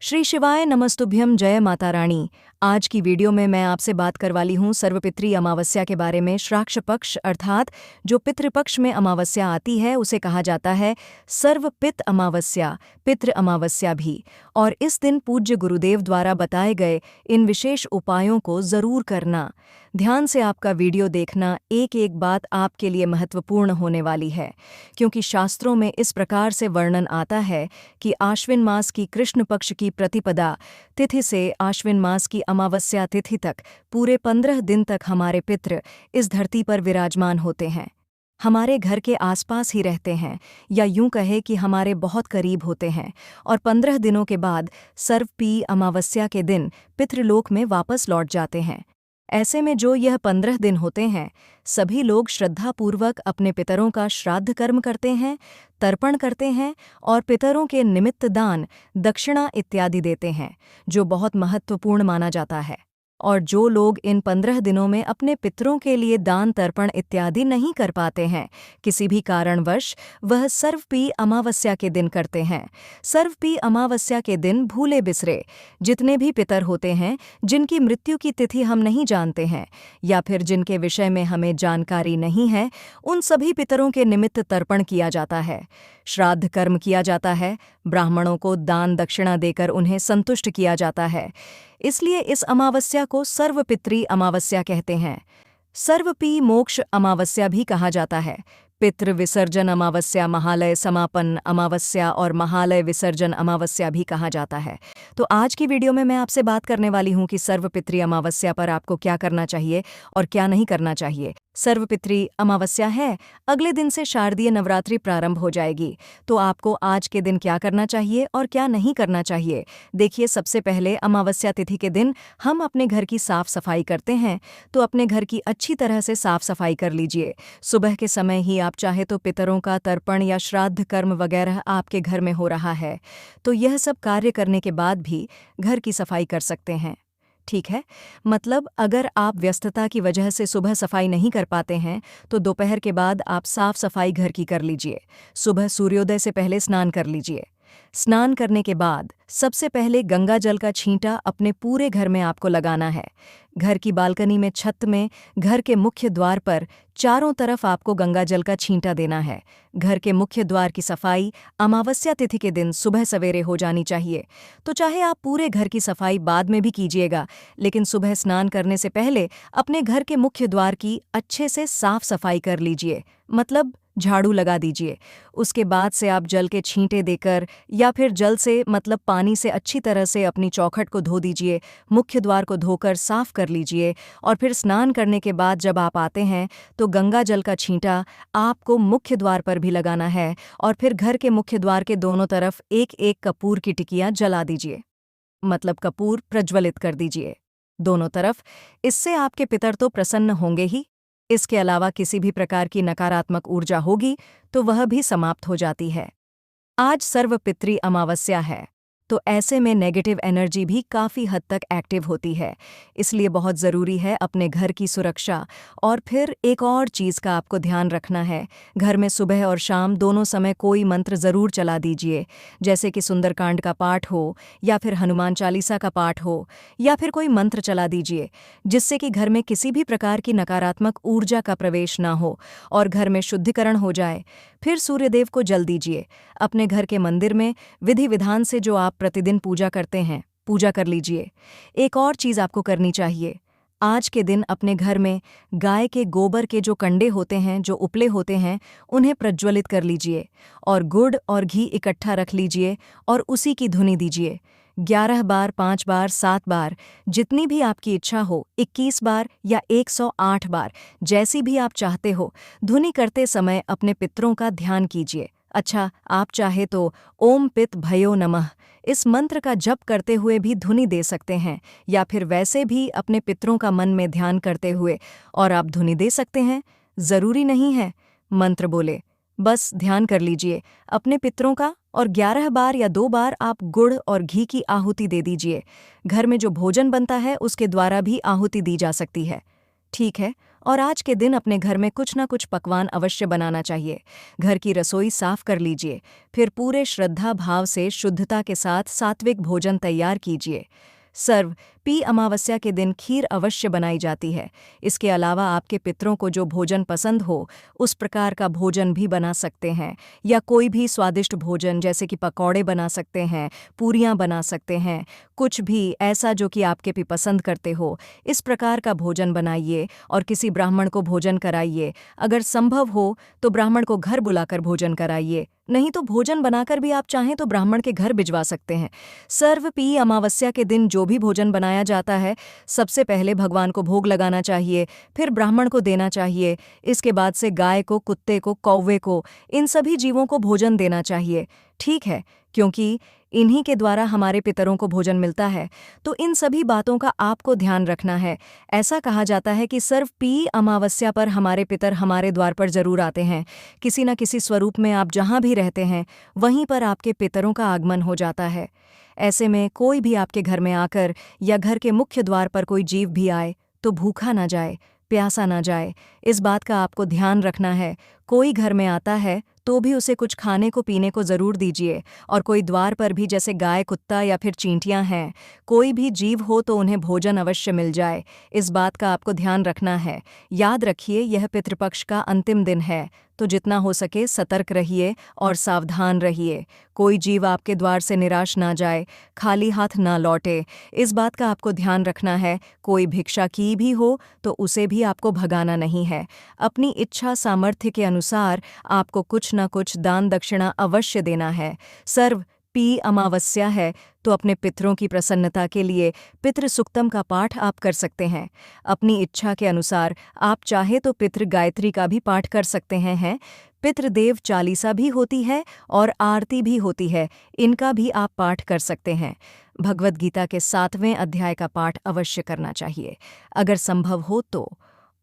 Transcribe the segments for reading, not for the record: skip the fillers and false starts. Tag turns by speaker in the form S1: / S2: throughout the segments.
S1: श्री शिवाय नमस्तुभ्यम। जय माता रानी। आज की वीडियो में मैं आपसे बात करवाली हूँ सर्वपितृ अमावस्या के बारे में। श्राक्ष पक्ष अर्थात जो पितृपक्ष में अमावस्या आती है उसे कहा जाता है सर्वपित अमावस्या, पितृ अमावस्या भी। और इस दिन पूज्य गुरुदेव द्वारा बताए गए इन विशेष उपायों को जरूर करना। ध्यान से आपका वीडियो देखना, एक एक बात आपके लिए महत्वपूर्ण होने वाली है, क्योंकि शास्त्रों में इस प्रकार से वर्णन आता है कि आश्विन मास की कृष्ण पक्ष की प्रतिपदा तिथि से आश्विन मास की अमावस्या तिथि तक पूरे 15 दिन तक हमारे पितृ इस धरती पर विराजमान होते हैं, हमारे घर के आसपास ही रहते हैं, या यूं कहे कि हमारे बहुत करीब होते हैं। और 15 दिनों के बाद सर्वपी अमावस्या के दिन पितृलोक में वापस लौट जाते हैं। ऐसे में जो यह 15 दिन होते हैं, सभी लोग श्रद्धापूर्वक अपने पितरों का श्राद्ध कर्म करते हैं, तर्पण करते हैं और पितरों के निमित्त दान, दक्षिणा इत्यादि देते हैं, जो बहुत महत्वपूर्ण माना जाता है। और जो लोग इन 15 दिनों में अपने पितरों के लिए दान तर्पण इत्यादि नहीं कर पाते हैं किसी भी कारणवश, वह सर्वपी अमावस्या के दिन करते हैं। सर्वपी अमावस्या के दिन भूले बिसरे जितने भी पितर होते हैं, जिनकी मृत्यु की तिथि हम नहीं जानते हैं या फिर जिनके विषय में हमें जानकारी नहीं है, उन सभी पितरों के निमित्त तर्पण किया जाता है, श्राद्ध कर्म किया जाता है, ब्राह्मणों को दान दक्षिणा देकर उन्हें संतुष्ट किया जाता है। इसलिए इस अमावस्या को सर्वपितृ अमावस्या कहते हैं। सर्वपी मोक्ष अमावस्या भी कहा जाता है। पितृ विसर्जन अमावस्या, महालय समापन अमावस्या और महालय विसर्जन अमावस्या भी कहा जाता है। तो आज की वीडियो में मैं आपसे बात करने वाली हूं कि सर्वपितृ अमावस्या पर आपको क्या करना चाहिए और क्या नहीं करना चाहिए। सर्वपितृ अमावस्या है, अगले दिन से शारदीय नवरात्रि प्रारंभ हो जाएगी, तो आपको आज के दिन क्या करना चाहिए और क्या नहीं करना चाहिए। देखिए, सबसे पहले अमावस्या तिथि के दिन हम अपने घर की साफ सफाई करते हैं, तो अपने घर की अच्छी तरह से साफ सफाई कर लीजिए। सुबह के समय ही आप चाहे तो पितरों का तर्पण या श्राद्ध कर्म वगैरह आपके घर में हो रहा है, तो यह सब कार्य करने के बाद भी घर की सफाई कर सकते हैं। ठीक है, मतलब अगर आप व्यस्तता की वजह से सुबह सफाई नहीं कर पाते हैं, तो दोपहर के बाद आप साफ सफाई घर की कर लीजिए। सुबह सूर्योदय से पहले स्नान कर लीजिए। स्नान करने के बाद सबसे पहले गंगा जल का छींटा अपने पूरे घर में आपको लगाना है। घर की बालकनी में, छत में, घर के मुख्य द्वार पर चारों तरफ आपको गंगा जल का छींटा देना है। घर के मुख्य द्वार की सफाई अमावस्या तिथि के दिन सुबह सवेरे हो जानी चाहिए। तो चाहे आप पूरे घर की सफाई बाद में भी कीजिएगा, लेकिन सुबह स्नान करने से पहले अपने घर के मुख्य द्वार की अच्छे से साफ सफाई कर लीजिए, मतलब झाड़ू लगा दीजिए। उसके बाद से आप जल के छींटे देकर या फिर जल से मतलब पानी से अच्छी तरह से अपनी चौखट को धो दीजिए, मुख्य द्वार को धोकर साफ कर लीजिए। और फिर स्नान करने के बाद जब आप आते हैं तो गंगा जल का छींटा आपको मुख्य द्वार पर भी लगाना है, और फिर घर के मुख्य द्वार के दोनों तरफ एक एक कपूर की टिकियां जला दीजिए, मतलब कपूर प्रज्वलित कर दीजिए दोनों तरफ। इससे आपके पितर तो प्रसन्न होंगे ही, इसके अलावा किसी भी प्रकार की नकारात्मक ऊर्जा होगी तो वह भी समाप्त हो जाती है। आज सर्वपितृ अमावस्या है, तो ऐसे में नेगेटिव एनर्जी भी काफ़ी हद तक एक्टिव होती है, इसलिए बहुत ज़रूरी है अपने घर की सुरक्षा। और फिर एक और चीज़ का आपको ध्यान रखना है, घर में सुबह और शाम दोनों समय कोई मंत्र ज़रूर चला दीजिए, जैसे कि सुंदरकांड का पाठ हो या फिर हनुमान चालीसा का पाठ हो, या फिर कोई मंत्र चला दीजिए जिससे कि घर में किसी भी प्रकार की नकारात्मक ऊर्जा का प्रवेश ना हो और घर में शुद्धिकरण हो जाए। फिर सूर्यदेव को जल दीजिए। अपने घर के मंदिर में विधि विधान से जो आप प्रतिदिन पूजा करते हैं, पूजा कर लीजिए। एक और चीज़ आपको करनी चाहिए, आज के दिन अपने घर में गाय के गोबर के जो कंडे होते हैं, जो उपले होते हैं, उन्हें प्रज्वलित कर लीजिए और गुड़ और घी इकट्ठा रख लीजिए और उसी की धुनी दीजिए। 11 बार, 5 बार, 7 बार, जितनी भी आपकी इच्छा हो, 21 बार या 108 बार, जैसी भी आप चाहते हो। धुनी करते समय अपने पितरों का ध्यान कीजिए। अच्छा, आप चाहे तो ओम पित भयो नमः इस मंत्र का जप करते हुए भी धुनी दे सकते हैं, या फिर वैसे भी अपने पितरों का मन में ध्यान करते हुए और आप धुनी दे सकते हैं। ज़रूरी नहीं है मंत्र बोले, बस ध्यान कर लीजिए अपने पितरों का, और 11 बार या 2 बार आप गुड़ और घी की आहुति दे दीजिए। घर में जो भोजन बनता है उसके द्वारा भी आहुति दी जा सकती है। ठीक है, और आज के दिन अपने घर में कुछ ना कुछ पकवान अवश्य बनाना चाहिए। घर की रसोई साफ कर लीजिए, फिर पूरे श्रद्धा भाव से शुद्धता के साथ सात्विक भोजन तैयार कीजिए। सर्व पी अमावस्या के दिन खीर अवश्य बनाई जाती है। इसके अलावा आपके पितरों को जो भोजन पसंद हो उस प्रकार का भोजन भी बना सकते हैं, या कोई भी स्वादिष्ट भोजन जैसे कि पकौड़े बना सकते हैं, पूरियां बना सकते हैं, कुछ भी ऐसा जो कि आपके भी पसंद करते हो, इस प्रकार का भोजन बनाइए और किसी ब्राह्मण को भोजन कराइए। अगर संभव हो तो ब्राह्मण को घर बुलाकर भोजन कराइए, नहीं तो भोजन बनाकर भी आप चाहें तो ब्राह्मण के घर भिजवा सकते हैं। सर्व पी अमावस्या के दिन जो भी भोजन बनाया जाता है, सबसे पहले भगवान को भोग लगाना चाहिए, फिर ब्राह्मण को देना चाहिए। इसके बाद से गाय को, कुत्ते को, कौवे को, इन सभी जीवों को भोजन देना चाहिए। ठीक है, क्योंकि इन्हीं के द्वारा हमारे पितरों को भोजन मिलता है, तो इन सभी बातों का आपको ध्यान रखना है। ऐसा कहा जाता है कि सर्व पी अमावस्या पर हमारे पितर हमारे द्वार पर जरूर आते हैं। किसी न किसी स्वरूप में आप जहाँ भी रहते हैं वहीं पर आपके पितरों का आगमन हो जाता है। ऐसे में कोई भी आपके घर में आकर या घर के मुख्य द्वार पर कोई जीव भी आए तो भूखा ना जाए, प्यासा ना जाए। इस बात का आपको ध्यान रखना है। कोई घर में आता है तो भी उसे कुछ खाने को पीने को ज़रूर दीजिए, और कोई द्वार पर भी जैसे गाय, कुत्ता या फिर चींटियां हैं, कोई भी जीव हो तो उन्हें भोजन अवश्य मिल जाए। इस बात का आपको ध्यान रखना है। याद रखिए, यह पितृपक्ष का अंतिम दिन है, तो जितना हो सके सतर्क रहिए और सावधान रहिए। कोई जीव आपके द्वार से निराश ना जाए, खाली हाथ ना लौटे, इस बात का आपको ध्यान रखना है। कोई भिक्षा की भी हो तो उसे भी आपको भगाना नहीं है। अपनी इच्छा सामर्थ्य के अनुसार आपको कुछ न कुछ दान दक्षिणा अवश्य देना है। सर्व पी अमावस्या है तो अपने पितरों की प्रसन्नता के लिए पितृ सुक्तम का पाठ आप कर सकते हैं। अपनी इच्छा के अनुसार आप चाहे तो पितृ गायत्री का भी पाठ कर सकते हैं। पितृदेव चालीसा भी होती है और आरती भी होती है, इनका भी आप पाठ कर सकते हैं। भगवद गीता के 7वें अध्याय का पाठ अवश्य करना चाहिए, अगर संभव हो तो।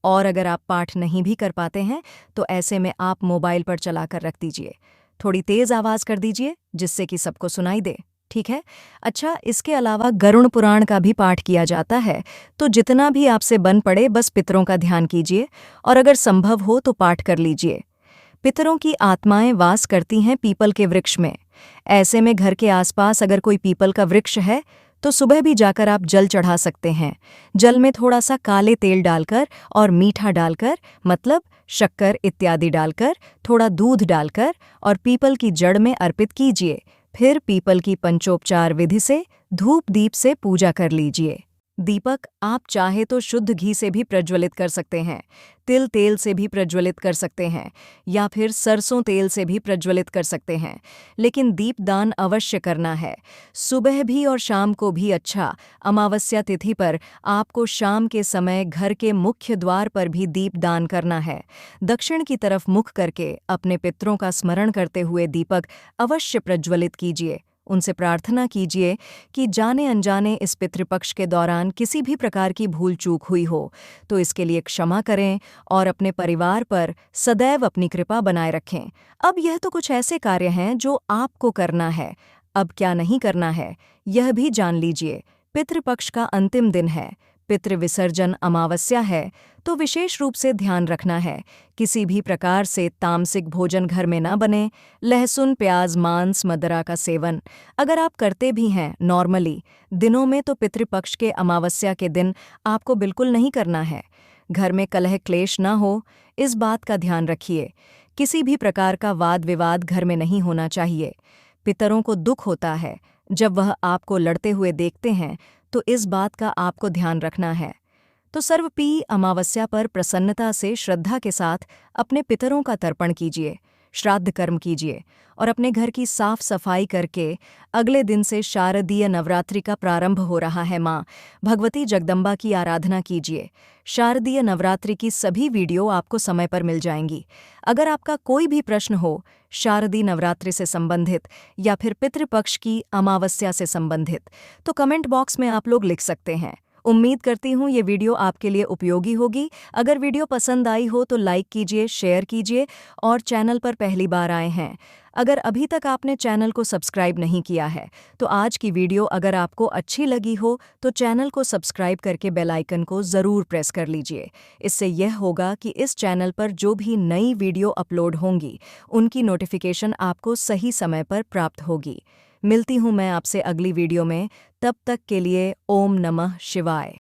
S1: और अगर आप पाठ नहीं भी कर पाते हैं तो ऐसे में आप मोबाइल पर चलाकर रख दीजिए। थोड़ी तेज आवाज कर दीजिए जिससे कि सबको सुनाई दे। ठीक है। अच्छा, इसके अलावा गरुड़ पुराण का भी पाठ किया जाता है, तो जितना भी आपसे बन पड़े बस पितरों का ध्यान कीजिए और अगर संभव हो तो पाठ कर लीजिए। पितरों की आत्माएं वास करती हैं पीपल के वृक्ष में। ऐसे में घर के आसपास अगर कोई पीपल का वृक्ष है तो सुबह भी जाकर आप जल चढ़ा सकते हैं। जल में थोड़ा सा काले तेल डालकर और मीठा डालकर, मतलब शक्कर इत्यादि डालकर, थोड़ा दूध डालकर और पीपल की जड़ में अर्पित कीजिए। फिर पीपल की पंचोपचार विधि से धूप दीप से पूजा कर लीजिए। दीपक आप चाहे तो शुद्ध घी से भी प्रज्वलित कर सकते हैं, तिल तेल से भी प्रज्वलित कर सकते हैं, या फिर सरसों तेल से भी प्रज्वलित कर सकते हैं, लेकिन दीपदान अवश्य करना है। सुबह भी और शाम को भी। अच्छा, अमावस्या तिथि पर आपको शाम के समय घर के मुख्य द्वार पर भी दीपदान करना है। दक्षिण की तरफ मुख करके अपने पितरों का स्मरण करते हुए दीपक अवश्य प्रज्वलित कीजिए। उनसे प्रार्थना कीजिए कि जाने अनजाने इस पितृपक्ष के दौरान किसी भी प्रकार की भूल चूक हुई हो तो इसके लिए क्षमा करें और अपने परिवार पर सदैव अपनी कृपा बनाए रखें। अब यह तो कुछ ऐसे कार्य हैं जो आपको करना है। अब क्या नहीं करना है यह भी जान लीजिए। पितृपक्ष का अंतिम दिन है, पितृ विसर्जन अमावस्या है, तो विशेष रूप से ध्यान रखना है किसी भी प्रकार से तामसिक भोजन घर में न बने। लहसुन, प्याज, मांस, मदिरा का सेवन अगर आप करते भी हैं नॉर्मली दिनों में तो पितृपक्ष के अमावस्या के दिन आपको बिल्कुल नहीं करना है। घर में कलह क्लेश न हो, इस बात का ध्यान रखिए। किसी भी प्रकार का वाद विवाद घर में नहीं होना चाहिए। पितरों को दुख होता है जब वह आपको लड़ते हुए देखते हैं, तो इस बात का आपको ध्यान रखना है। तो सर्वपी अमावस्या पर प्रसन्नता से श्रद्धा के साथ अपने पितरों का तर्पण कीजिए, श्राद्ध कर्म कीजिए और अपने घर की साफ सफाई करके अगले दिन से शारदीय नवरात्रि का प्रारंभ हो रहा है। माँ भगवती जगदम्बा की आराधना कीजिए। शारदीय नवरात्रि की सभी वीडियो आपको समय पर मिल जाएंगी। अगर आपका कोई भी प्रश्न हो शारदीय नवरात्रि से संबंधित या फिर पितृपक्ष की अमावस्या से संबंधित, तो कमेंट बॉक्स में आप लोग लिख सकते हैं। उम्मीद करती हूँ ये वीडियो आपके लिए उपयोगी होगी। अगर वीडियो पसंद आई हो तो लाइक कीजिए, शेयर कीजिए और चैनल पर पहली बार आए हैं, अगर अभी तक आपने चैनल को सब्सक्राइब नहीं किया है, तो आज की वीडियो अगर आपको अच्छी लगी हो तो चैनल को सब्सक्राइब करके बेल आइकन को ज़रूर प्रेस कर लीजिए। इससे यह होगा कि इस चैनल पर जो भी नई वीडियो अपलोड होंगी, उनकी नोटिफिकेशन आपको सही समय पर प्राप्त होगी। मिलती हूँ मैं आपसे अगली वीडियो में, तब तक के लिए ओम नमः शिवाय।